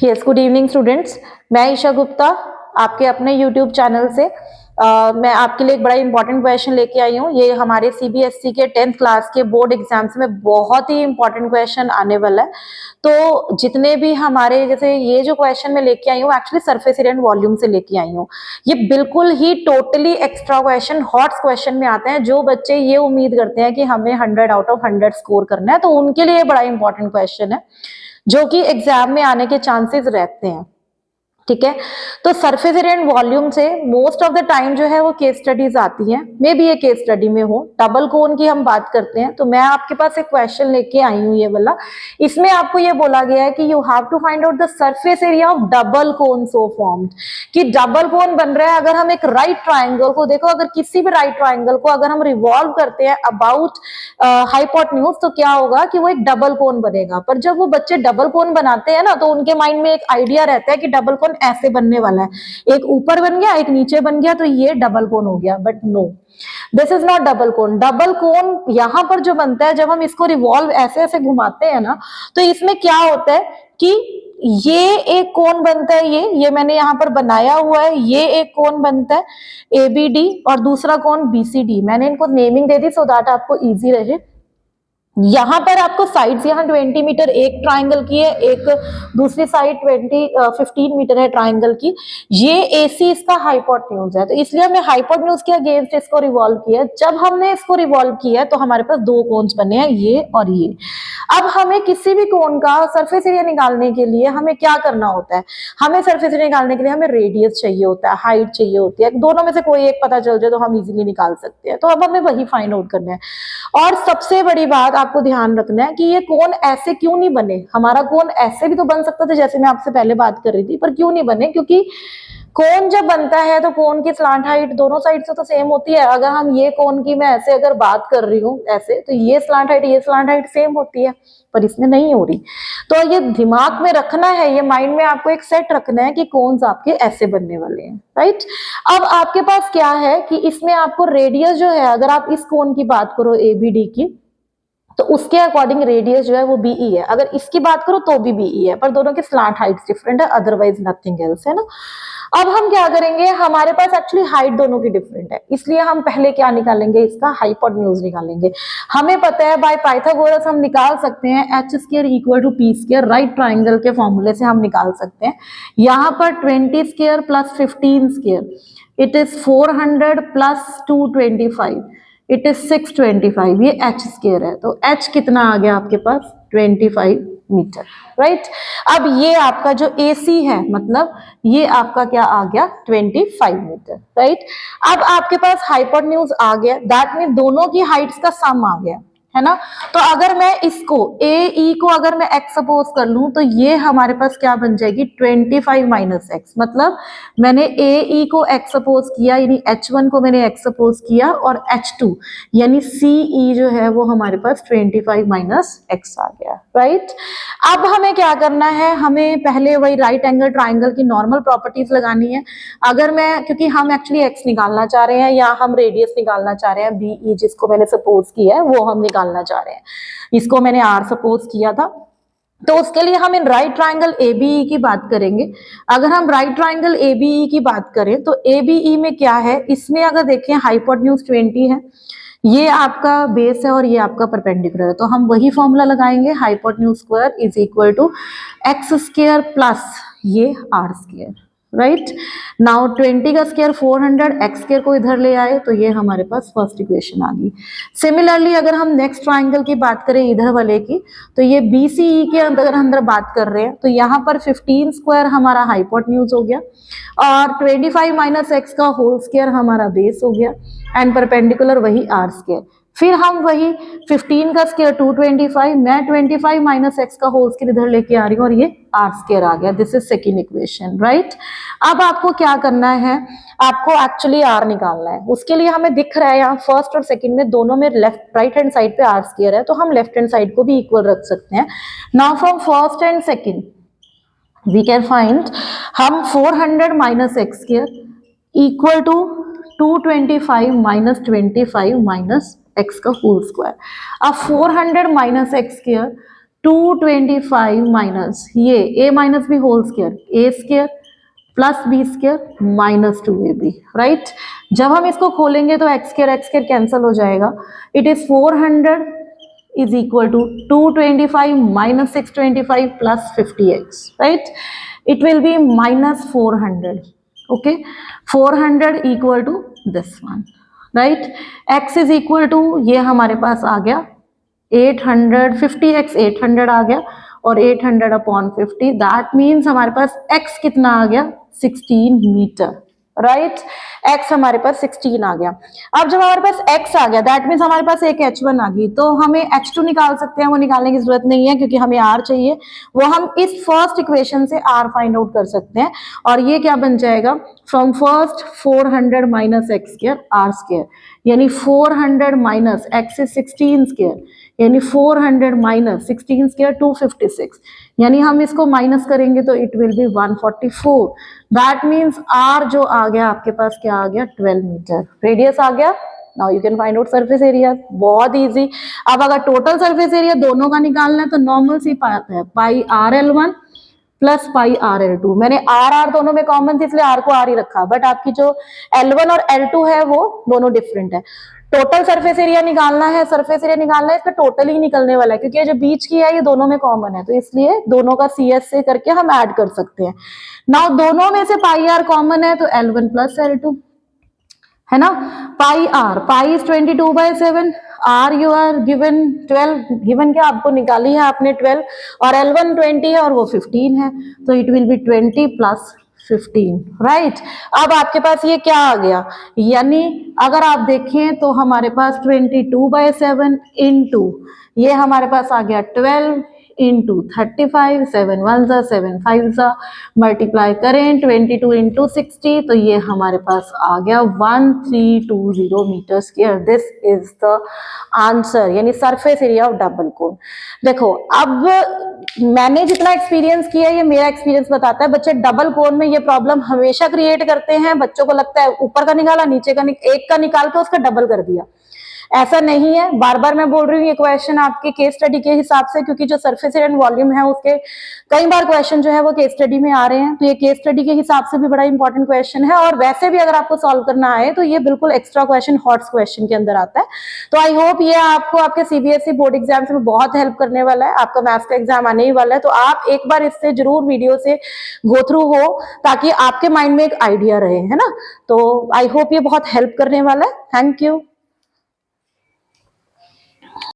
Yes, good evening students. मैं ईशा गुप्ता आपके अपने यूट्यूब चैनल से मैं आपके लिए एक बड़ा इंपॉर्टेंट क्वेश्चन लेके आई हूँ। ये हमारे सीबीएसई के 10th क्लास के बोर्ड एग्जाम्स में बहुत ही इंपॉर्टेंट क्वेश्चन आने वाला है। तो जितने भी हमारे जैसे ये जो क्वेश्चन मैं लेके आई हूँ actually surface area and volume से लेके आई हूँ। ये बिल्कुल ही totally extra question hot question में आते हैं। जो बच्चे ये उम्मीद करते हैं कि हमें 100 आउट ऑफ 100 स्कोर करना है तो उनके लिए बड़ा इंपॉर्टेंट क्वेश्चन है जो कि एग्जाम में आने के चांसेस रहते हैं। ठीक है, तो सरफेस एरिया एंड वॉल्यूम से मोस्ट ऑफ द टाइम जो है वो केस स्टडीज आती हैं। मे बी ये केस स्टडी में हो। डबल कोन की हम बात करते हैं तो मैं आपके पास एक क्वेश्चन लेके आई हूँ ये वाला। इसमें आपको ये बोला गया है कि you have to find out the surface area of double cone so formed. कि डबल कोन बन रहा है, अगर हम एक राइट ट्राइंगल को देखो, अगर किसी भी राइट ट्राइंगल को अगर हम रिवॉल्व करते हैं अबाउट हाइपोटेन्यूज तो क्या होगा कि वो एक डबल कोन बनेगा। पर जब वो बच्चे डबल कोन बनाते हैं ना तो उनके माइंड में एक आइडिया रहता है कि डबल कोन ऐसे बनने वाला है, एक ऊपर बन गया एक नीचे बन गया तो ये डबल कोन हो गया। But no, this is not double cone. Double cone यहाँ पर जो बनता है जब हम इसको रिवॉल्व ऐसे ऐसे घुमाते हैं ना तो इसमें क्या होता है कि ये एक कोन बनता है, ये मैंने यहाँ पर बनाया हुआ है, ये एक कोन बनता है एबीडी और दूसरा कोन बीसीडी। मैंने इनको naming they the so that आपको इजी रहे। यहाँ पर आपको साइड्स यहाँ 20 मीटर एक ट्राइंगल की है, एक दूसरी साइड 15 मीटर है ट्राइंगल की। ये एसी इसका हाइपोटेन्यूज है तो इसलिए हमने हाइपोटेन्यूज के अगेंस्ट इसको रिवॉल्व किया। जब हमने इसको रिवॉल्व किया तो हमारे पास दो कोन्स बने हैं, ये और ये। अब हमें किसी भी कोन का सरफेस एरिया निकालने के लिए हमें क्या करना होता है? हमें सरफेस एरिया निकालने के लिए हमें रेडियस चाहिए होता है, हाइट चाहिए होती है। दोनों में से कोई एक पता चल जाए तो हम इजीली निकाल सकते हैं। तो अब हमें वही फाइंड आउट करना है। और सबसे बड़ी बात आपको ध्यान रखना है कि ये कोन ऐसे क्यों नहीं बने। हमारा कोन ऐसे भी तो बन सकता था जैसे मैं आपसे पहले बात कर रही थी, पर क्यों नहीं बने? क्योंकि कोन जब बनता है तो कोन की स्लांट हाइट दोनों साइड से तो सेम होती है। अगर हम ये कोन की मैं ऐसे अगर बात कर रही हूँ ऐसे तो ये स्लांट हाइट सेम होती है, पर इसमें नहीं हो रही। तो ये दिमाग में रखना है, ये माइंड में आपको एक सेट रखना है कि कोन्स आपके ऐसे बनने वाले हैं, राइट। अब आपके पास क्या है कि इसमें आपको रेडियस जो है, अगर आप इस कोन की बात करो एबीडी की तो उसके अकॉर्डिंग रेडियस जो है वो बीई है। अगर इसकी बात करो तो भी बीई है, पर दोनों की स्लांट हाइट्स डिफरेंट है, अदरवाइज नथिंग एल्स, है ना। अब हम क्या करेंगे, हमारे पास एक्चुअली हाइट दोनों की डिफरेंट है, इसलिए हम पहले क्या निकालेंगे, इसका हाइपोटेन्यूज निकालेंगे। हमें पता है बाय पाइथागोरस हम निकाल सकते हैं h square equal to P square, right triangle के फॉर्मूले से हम निकाल सकते हैं। यहाँ पर 20 square plus 15 square it is 400 plus 225 it is 625, ये h स्क्वायर है। तो h कितना आ गया आपके पास 25 मीटर, राइट। अब ये आपका जो AC है मतलब ये आपका क्या आ गया 25 मीटर, राइट। अब आपके पास हाइपोटेन्यूज आ गया, दैट मीन दोनों की हाइट्स का सम आ गया, है ना। तो अगर मैं इसको AE को अगर मैं x सपोज कर लूं तो ये हमारे पास क्या बन जाएगी 25 माइनस एक्स। मतलब मैंने AE को x सपोज किया यानी H1 को मैंने x सपोज किया और H2 यानी CE जो है वो हमारे पास 25 माइनस एक्स आ गया, राइट। अब हमें क्या करना है, हमें पहले वही राइट एंगल ट्राइंगल की नॉर्मल प्रॉपर्टीज लगानी है। अगर मैं, क्योंकि हम एक्चुअली x निकालना चाह रहे हैं या हम रेडियस निकालना चाह रहे हैं, BE जिसको मैंने सपोज किया है वो हम निकालना चाह रहे हैं, इसको मैंने R सपोज किया था। तो उसके लिए हम इन राइट ट्राइंगल ABE की बात करेंगे। अगर हम राइट ट्राइंगल ABE की बात करें तो ABE में क्या है, इसमें अगर देखें हाइपोटेन्यूज 20 है, ये आपका बेस है और ये आपका परपेंडिकुलर है, तो हम वही फॉर्मूला लगाएंगे, hypotenuse square is equal to X square plus ये आर स्क्वायर, राइट। नाउ 20 का स्क्वायर 400, एक्स स्क्वायर को इधर ले आए तो ये हमारे पास फर्स्ट इक्वेशन आ गई। सिमिलरली अगर हम नेक्स्ट ट्राइंगल की बात करें इधर वाले की, तो ये BCE के अगर अंदर बात कर रहे हैं तो यहाँ पर 15 स्क्वायर हमारा हाइपोटेन्यूज हो गया और 25 माइनस एक्स का होल स्क्वायर हमारा बेस हो गया एंड परपेंडिकुलर वही आर स्क्वायर। फिर हम वही 15 का स्क्वायर 225, मैं 25 माइनस एक्स का होल स्क्वायर इधर लेके आ रही हूँ और ये आर स्क्वायर आ गया। This is second equation, right. अब आपको क्या करना है, आपको एक्चुअली आर निकालना है। उसके लिए हमें दिख रहा है यहाँ फर्स्ट और सेकंड में दोनों में लेफ्ट राइट हैंड साइड पे आर स्क्वायर है, तो हम लेफ्ट हैंड साइड को भी इक्वल रख सकते हैं। Now from first and second we can find, हम 400 minus X square equal to 225 minus 25 minus X का होल स्क्वायर। अब 400 माइनस एक्स स्क्वायर 225 माइनस ये a minus B whole square, A square plus B square minus 2ab, right. जब हम इसको खोलेंगे तो x square cancel हो जाएगा। It is 400 is equal to 225 minus 625 plus 50x, right. It will be minus 400, okay. 400 equal to this one, right. x is equal to ये हमारे पास आ गया 800, 50x 800 आ गया और 800 अपॉन 50, दैट मीन्स हमारे पास x कितना आ गया 16 मीटर, राइट। x हमारे पास 16 आ गया। अब जब हमारे पास x आ गया दैट मीन्स हमारे पास एक h1 आ गई, तो हमें h2 निकाल सकते हैं, वो निकालने की जरूरत नहीं है क्योंकि हमें r चाहिए। वो हम इस फर्स्ट इक्वेशन से r फाइंड आउट कर सकते हैं और ये क्या बन जाएगा, from first 400 minus X square R square, यानी 400 माइनस x इज 16 स्क्वायर, यानी 400 माइनस 16 स्क्वायर 256, यानी हम इसको माइनस करेंगे तो it will be 144। That means R जो आ गया आपके पास क्या आ गया 12 मीटर, रेडियस आ गया। Now you can find out surface area, बहुत इजी। अब अगर टोटल सरफेस एरिया दोनों का निकालना है तो नॉर्मल सी बात है, pi r l one plus pi r l two. मैंने आर दोनों में कॉमन थी इसलिए आर को आर ही रखा, बट आपकी जो L1 और L2 है वो दोनों डिफरेंट है। टोटल सरफेस एरिया निकालना है, सरफेस एरिया निकालना है, इसका टोटल ही निकलने वाला है क्योंकि ये जो बीच की है ये दोनों में कॉमन है, तो इसलिए दोनों का CS से करके हम ऐड कर सकते हैं। नाउ दोनों में से पाई आर कॉमन है तो L1 प्लस L2 है ना। Pi r, pi is 22/7, r you are given 12, given क्या आपको निकाली है आपने 12, और L1 20 है और वो 15 है, तो it will B 20 plus 15, right. अब आपके पास ये क्या आ गया, यानी अगर आप देखें तो हमारे पास 22/7 इंटू ये हमारे पास आ गया 12 इंटू 35, 7 1 जा 7 5 जा, मल्टीप्लाई करें 22 इंटू 60 तो ये हमारे पास आ गया 1320 metre square. This is the answer, यानी surface area of double cone. देखो अब मैंने जितना एक्सपीरियंस किया ये मेरा एक्सपीरियंस बताता है, बच्चे डबल कोन में ये प्रॉब्लम हमेशा क्रिएट करते हैं। बच्चों को लगता है ऊपर का निकाला नीचे का एक का निकाल के उसका डबल कर दिया, ऐसा नहीं है। बार बार मैं बोल रही हूँ ये क्वेश्चन आपके केस स्टडी के हिसाब से, क्योंकि जो सरफेस एरिया एंड वॉल्यूम है उसके कई बार क्वेश्चन जो है वो केस स्टडी में आ रहे हैं, तो ये केस स्टडी के हिसाब से भी बड़ा इंपॉर्टेंट क्वेश्चन है। और वैसे भी अगर आपको सॉल्व करना आए तो ये बिल्कुल एक्स्ट्रा क्वेश्चन हॉट्स क्वेश्चन के अंदर आता है। तो आई होप ये आपको आपके CBSE बोर्ड एग्जाम्स में बहुत हेल्प करने वाला है। आपका मैथ्स का एग्जाम आने ही वाला है, तो आप एक बार इससे जरूर वीडियो से गो थ्रू हो ताकि आपके माइंड में एक आइडिया रहे, है ना। तो आई होप ये बहुत हेल्प करने वाला है। Thank you.